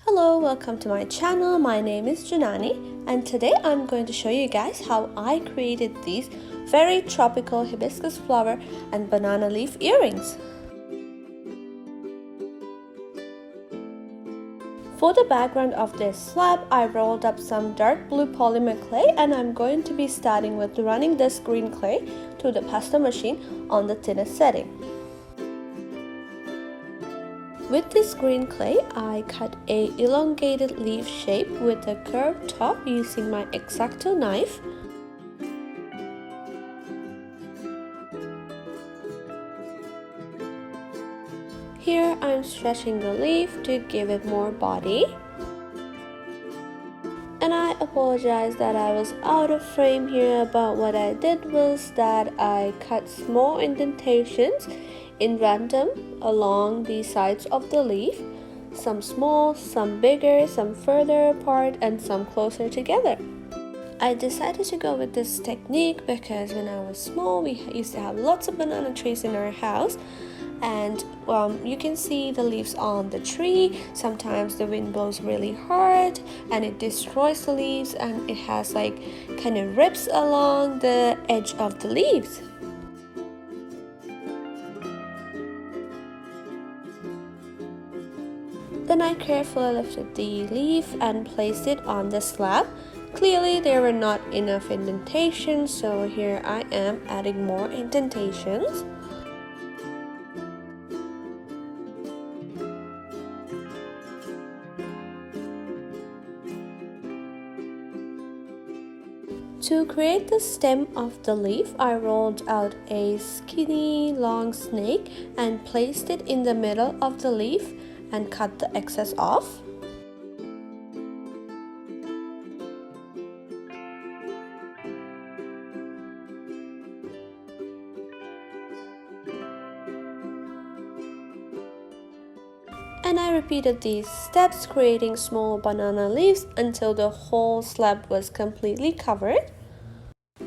Hello, welcome to my channel. My name is Janani and today I'm going to show you guys how I created these very tropical hibiscus flower and banana leaf earrings. For the background of this slab, I rolled up some dark blue polymer clay and I'm going to be starting with running this green clay to the pasta machine on the thinnest setting. With this green clay, I cut a elongated leaf shape with a curved top using my X-Acto knife. Here I'm stretching the leaf to give it more body. And I apologize that I was out of frame here, but what I did was that I cut small indentations in random along the sides of the leaf, some small, some bigger, some further apart, and some closer together. I decided to go with this technique because when I was small, we used to have lots of banana trees in our house, and you can see the leaves on the tree. Sometimes the wind blows really hard and it destroys the leaves, and it has like kind of rips along the edge of the leaves. Then I carefully lifted the leaf and placed it on the slab. Clearly there were not enough indentations, so here I am adding more indentations. To create the stem of the leaf, I rolled out a skinny long snake and placed it in the middle of the leaf and cut the excess off. And I repeated these steps, creating small banana leaves until the whole slab was completely covered.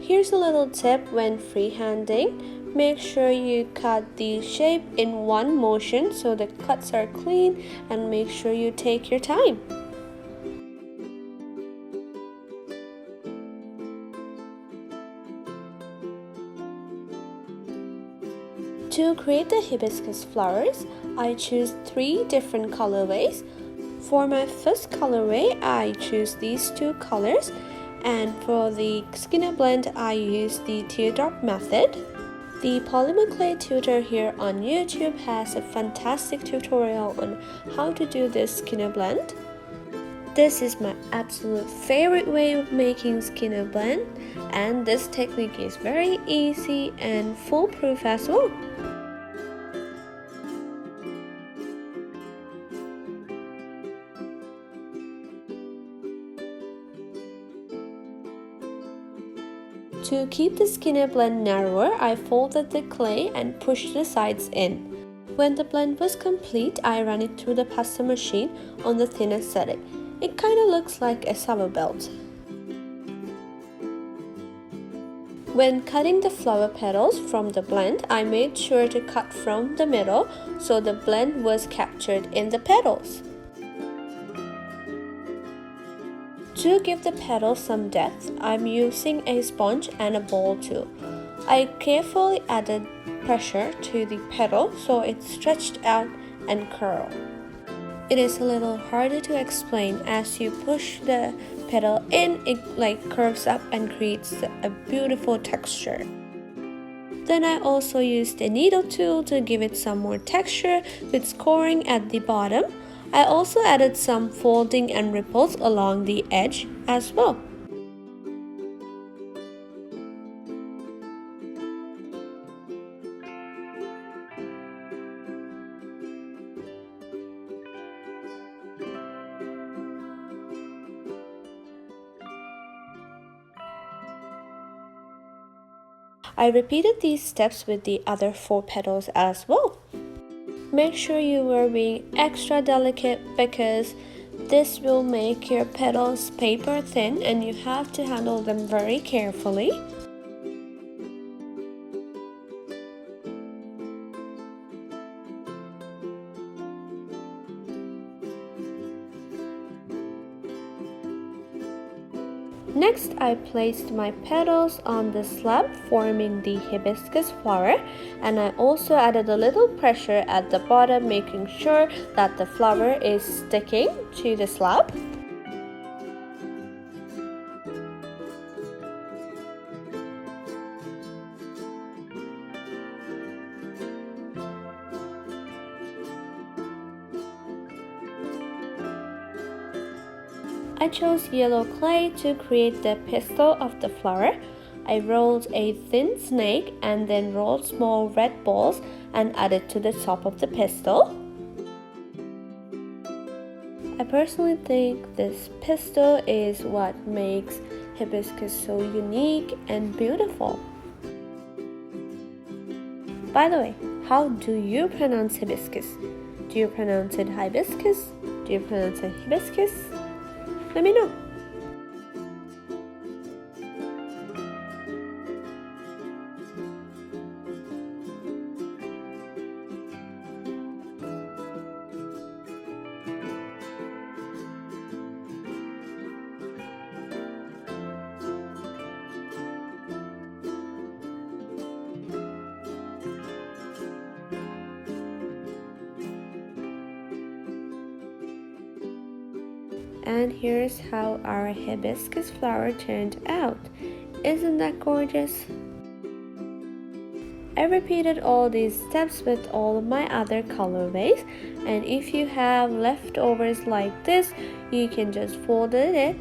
Here's a little tip when freehanding. Make sure you cut the shape in one motion so the cuts are clean, and make sure you take your time. To create the hibiscus flowers, I choose 3 different colorways. For my first colorway, I choose these 2 colors, and for the skinner blend, I use the teardrop method. The Polymer Clay tutor here on YouTube has a fantastic tutorial on how to do this skinner blend. This is my absolute favorite way of making skinner blend, and this technique is very easy and foolproof as well. To keep the skinner blend narrower, I folded the clay and pushed the sides in. When the blend was complete, I ran it through the pasta machine on the thinnest setting. It kind of looks like a summer belt. When cutting the flower petals from the blend, I made sure to cut from the middle so the blend was captured in the petals. To give the petals some depth, I'm using a sponge and a ball tool. I carefully added pressure to the petal so it stretched out and curled. It is a little harder to explain. As you push the petal in, it like curves up and creates a beautiful texture. Then I also used a needle tool to give it some more texture with scoring at the bottom. I also added some folding and ripples along the edge as well. I repeated these steps with the other 4 petals as well. Make sure you are being extra delicate because this will make your petals paper thin and you have to handle them very carefully. Next, I placed my petals on the slab, forming the hibiscus flower, and I also added a little pressure at the bottom, making sure that the flower is sticking to the slab. I chose yellow clay to create the pistil of the flower. I rolled a thin snake and then rolled small red balls and added to the top of the pistil. I personally think this pistil is what makes hibiscus so unique and beautiful. By the way, how do you pronounce hibiscus? Do you pronounce it hibiscus? Do you pronounce it hibiscus? Let me know. And here's how our hibiscus flower turned out. Isn't that gorgeous? I repeated all these steps with all of my other colorways, and if you have leftovers like this, you can just fold it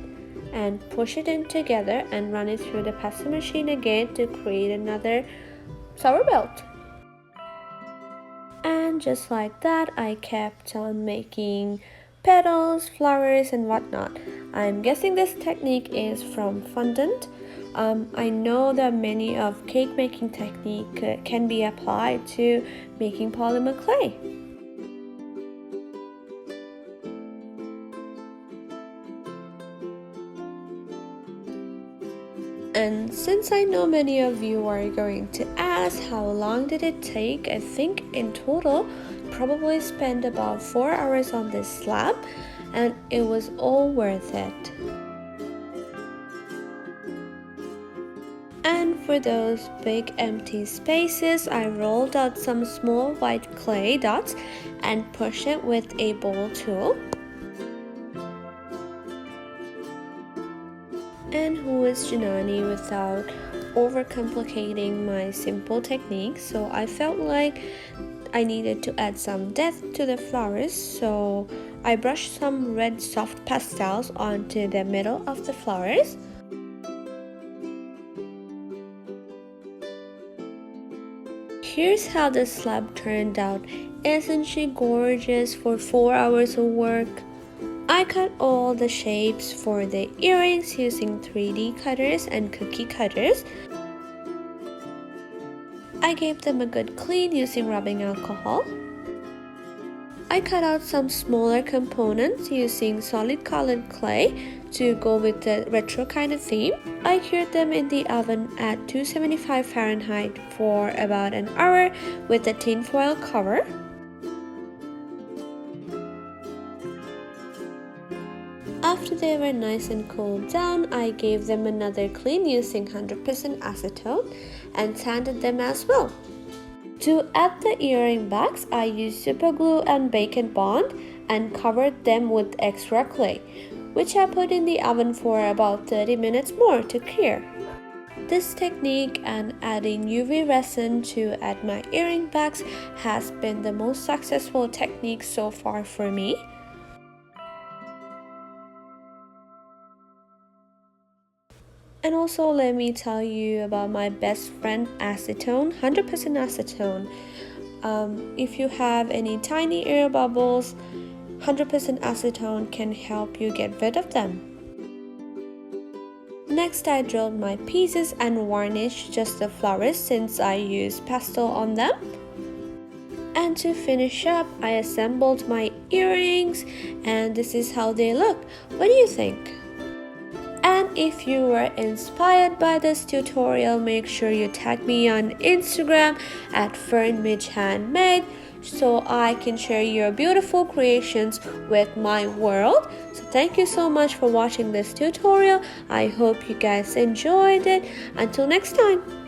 and push it in together and run it through the pasta machine again to create another flower belt. And just like that, I kept on making petals, flowers, and whatnot. I'm guessing this technique is from fondant. I know that many of cake making technique can be applied to making polymer clay. And since I know many of you are going to ask how long did it take, I think in total probably spent about 4 hours on this slab, and it was all worth it. And for those big empty spaces, I rolled out some small white clay dots and pushed it with a bowl tool. And who is Janani without overcomplicating my simple technique? So I felt like I needed to add some depth to the flowers, so I brushed some red soft pastels onto the middle of the flowers. Here's how the slab turned out. Isn't she gorgeous for 4 hours of work? I cut all the shapes for the earrings using 3D cutters and cookie cutters. I gave them a good clean using rubbing alcohol. I cut out some smaller components using solid colored clay to go with the retro kind of theme. I cured them in the oven at 275 Fahrenheit for about an hour with a tinfoil cover. After they were nice and cooled down, I gave them another clean using 100% acetone and sanded them as well. To add the earring backs, I used super glue and Bacon Bond and covered them with extra clay, which I put in the oven for about 30 minutes more to cure. This technique and adding UV resin to add my earring backs has been the most successful technique so far for me. And also let me tell you about my best friend acetone, 100% acetone. If you have any tiny air bubbles, 100% acetone can help you get rid of them. Next, I drilled my pieces and varnished just the flowers since I used pastel on them. And to finish up, I assembled my earrings, and this is how they look. What do you think? And if you were inspired by this tutorial, make sure you tag me on Instagram at FernMidgeHandmade so I can share your beautiful creations with my world. So Thank you so much for watching this tutorial. I hope you guys enjoyed it. Until next time.